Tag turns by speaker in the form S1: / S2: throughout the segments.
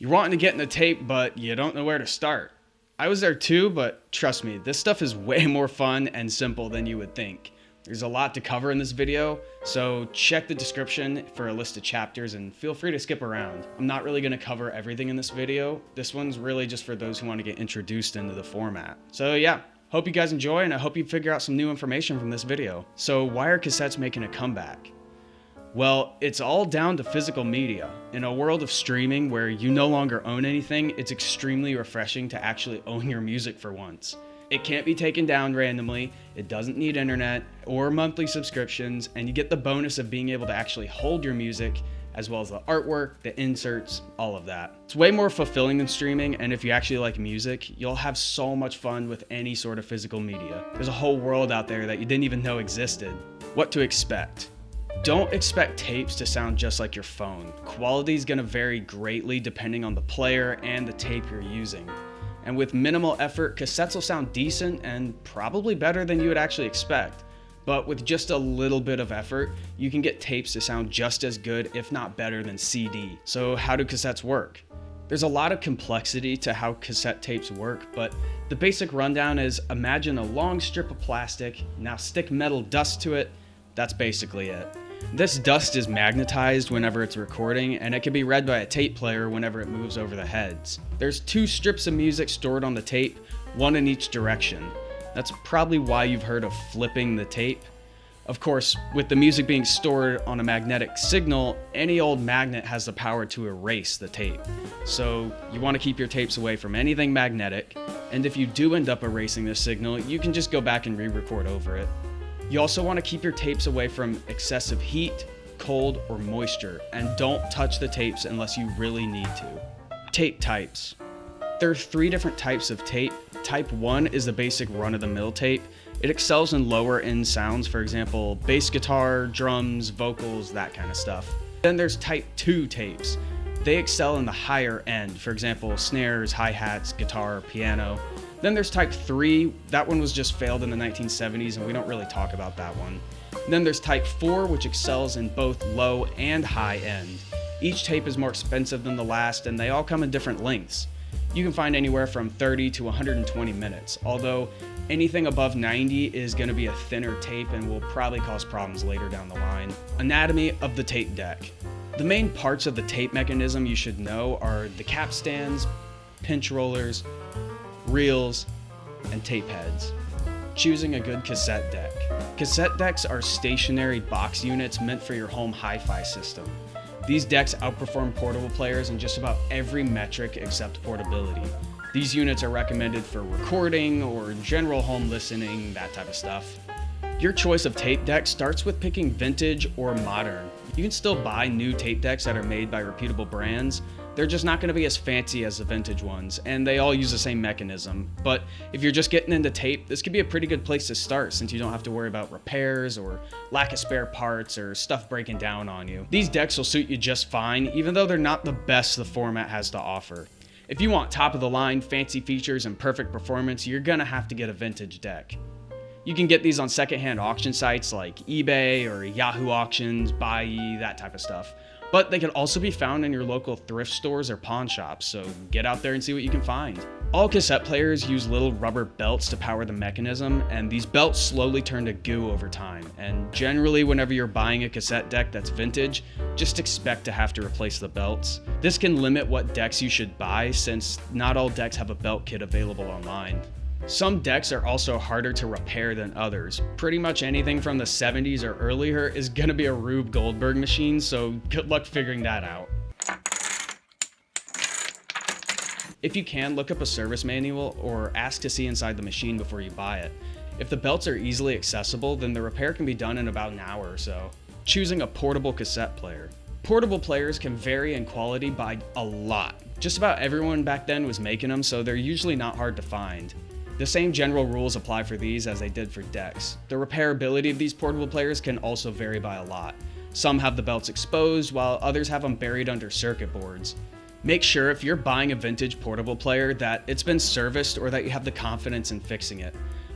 S1: You're wanting to get into tape, but you don't know where to start. I was there too, but trust me, this stuff is way more fun and simple than you would think. There's a lot to cover in this video, so check the description for a list of chapters and feel free to skip around. I'm not really going to cover everything in this video. This one's really just for those who want to get introduced into the format. So yeah, hope you guys enjoy, and I hope you figure out some new information from this video. So why are cassettes making a comeback? Well, it's all down to physical media. In a world of streaming where you no longer own anything, it's extremely refreshing to actually own your music for once. It can't be taken down randomly, it doesn't need internet or monthly subscriptions, and you get the bonus of being able to actually hold your music, as well as the artwork, the inserts, all of that. It's way more fulfilling than streaming, and if you actually like music, you'll have so much fun with any sort of physical media. There's a whole world out there that you didn't even know existed. What to expect? Don't expect tapes to sound just like your phone. Quality is going to vary greatly depending on the player and the tape you're using. And with minimal effort, cassettes will sound decent and probably better than you would actually expect. But with just a little bit of effort, you can get tapes to sound just as good, if not better, than CD. So how do cassettes work? There's a lot of complexity to how cassette tapes work, but the basic rundown is imagine a long strip of plastic, now stick metal dust to it. That's basically it. This dust is magnetized whenever it's recording, and it can be read by a tape player whenever it moves over the heads. There's two strips of music stored on the tape, one in each direction. That's probably why you've heard of flipping the tape. Of course, with the music being stored on a magnetic signal, any old magnet has the power to erase the tape. So you want to keep your tapes away from anything magnetic, and if you do end up erasing the signal, you can just go back and re-record over it. You also want to keep your tapes away from excessive heat, cold, or moisture, and don't touch the tapes unless you really need to. Tape types. There are 3 different types of tape. Type 1 is the basic run-of-the-mill tape. It excels in lower-end sounds, for example, bass guitar, drums, vocals, that kind of stuff. Then there's Type 2 tapes. They excel in the higher end, for example, snares, hi-hats, guitar, piano. Then there's Type 3, that one was just failed in the 1970s and we don't really talk about that one. Then there's Type 4, which excels in both low and high end. Each tape is more expensive than the last and they all come in different lengths. You can find anywhere from 30 to 120 minutes, although anything above 90 is going to be a thinner tape and will probably cause problems later down the line. Anatomy of the tape deck. The main parts of the tape mechanism you should know are the cap stands, pinch rollers, reels, and tape heads. Choosing a good cassette deck. Cassette decks are stationary box units meant for your home hi-fi system. These decks outperform portable players in just about every metric except portability. These units are recommended for recording or general home listening, that type of stuff. Your choice of tape deck starts with picking vintage or modern. You can still buy new tape decks that are made by reputable brands. They're just not going to be as fancy as the vintage ones, and they all use the same mechanism. But if you're just getting into tape, this could be a pretty good place to start since you don't have to worry about repairs or lack of spare parts or stuff breaking down on you. These decks will suit you just fine, even though they're not the best the format has to offer. If you want top of the line, fancy features, and perfect performance, you're gonna have to get a vintage deck. You can get these on secondhand auction sites like eBay or Yahoo Auctions, Buy, that type of stuff. But they can also be found in your local thrift stores or pawn shops, so get out there and see what you can find. All cassette players use little rubber belts to power the mechanism, and these belts slowly turn to goo over time. And generally, whenever you're buying a cassette deck that's vintage, just expect to have to replace the belts. This can limit what decks you should buy, since not all decks have a belt kit available online. Some decks are also harder to repair than others. Pretty much anything from the 70s or earlier is gonna be a Rube Goldberg machine, so good luck figuring that out. If you can, look up a service manual or ask to see inside the machine before you buy it. If the belts are easily accessible, then the repair can be done in about an hour or so. Choosing a portable cassette player. Portable players can vary in quality by a lot. Just about everyone back then was making them, so they're usually not hard to find. The same general rules apply for these as they did for decks. The repairability of these portable players can also vary by a lot. Some have the belts exposed, while others have them buried under circuit boards. Make sure if you're buying a vintage portable player that it's been serviced or that you have the confidence in fixing it.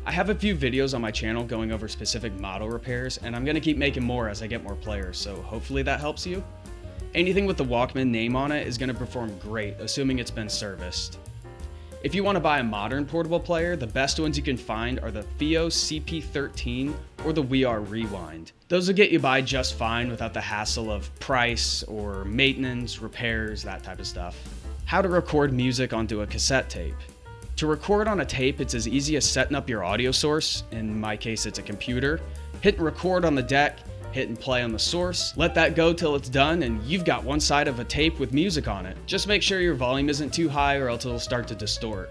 S1: I have a few videos on my channel going over specific model repairs, and I'm going to keep making more as I get more players, so hopefully that helps you. Anything with the Walkman name on it is going to perform great, assuming it's been serviced. If you want to buy a modern portable player, the best ones you can find are the Theo CP13 or the We Are Rewind. Those will get you by just fine without the hassle of price or maintenance, repairs, that type of stuff. How to record music onto a cassette tape. To record on a tape, it's as easy as setting up your audio source, in my case it's a computer, hit record on the deck, hit and play on the source, let that go till it's done, and you've got one side of a tape with music on it. Just make sure your volume isn't too high or else it'll start to distort.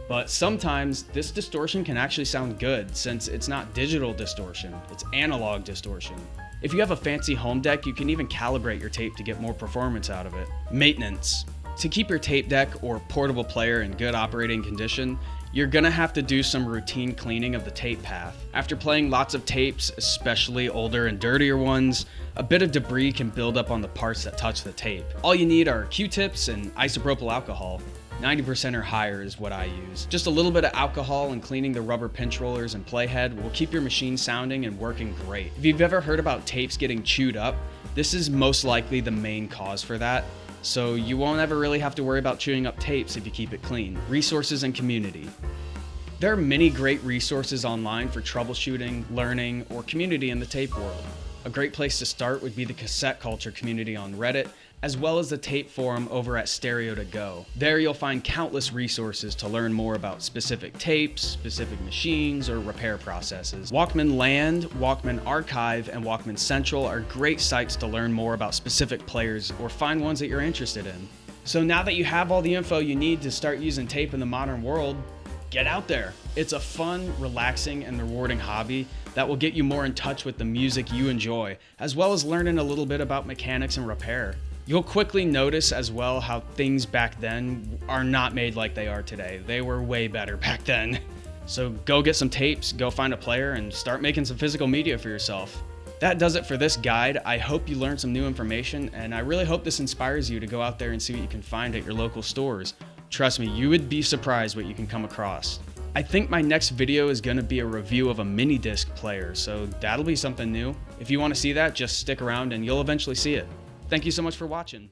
S1: But sometimes this distortion can actually sound good since it's not digital distortion, it's analog distortion. If you have a fancy home deck, you can even calibrate your tape to get more performance out of it. Maintenance. To keep your tape deck or portable player in good operating condition, you're gonna have to do some routine cleaning of the tape path. After playing lots of tapes, especially older and dirtier ones, a bit of debris can build up on the parts that touch the tape. All you need are Q-tips and isopropyl alcohol. 90% or higher is what I use. Just a little bit of alcohol and cleaning the rubber pinch rollers and playhead will keep your machine sounding and working great. If you've ever heard about tapes getting chewed up, this is most likely the main cause for that. So you won't ever really have to worry about chewing up tapes if you keep it clean. Resources and community. There are many great resources online for troubleshooting, learning, or community in the tape world. A great place to start would be the cassette culture community on Reddit, as well as the tape forum over at Stereo to Go. There you'll find countless resources to learn more about specific tapes, specific machines, or repair processes. Walkman.land, Walkman Archive, and Walkman Central are great sites to learn more about specific players or find ones that you're interested in. So now that you have all the info you need to start using tape in the modern world, get out there. It's a fun, relaxing, and rewarding hobby that will get you more in touch with the music you enjoy, as well as learning a little bit about mechanics and repair. You'll quickly notice as well how things back then are not made like they are today. They were way better back then. So go get some tapes, go find a player, and start making some physical media for yourself. That does it for this guide. I hope you learned some new information, and I really hope this inspires you to go out there and see what you can find at your local stores. Trust me, you would be surprised what you can come across. I think my next video is going to be a review of a mini disc player, so that'll be something new. If you want to see that, just stick around and you'll eventually see it. Thank you so much for watching.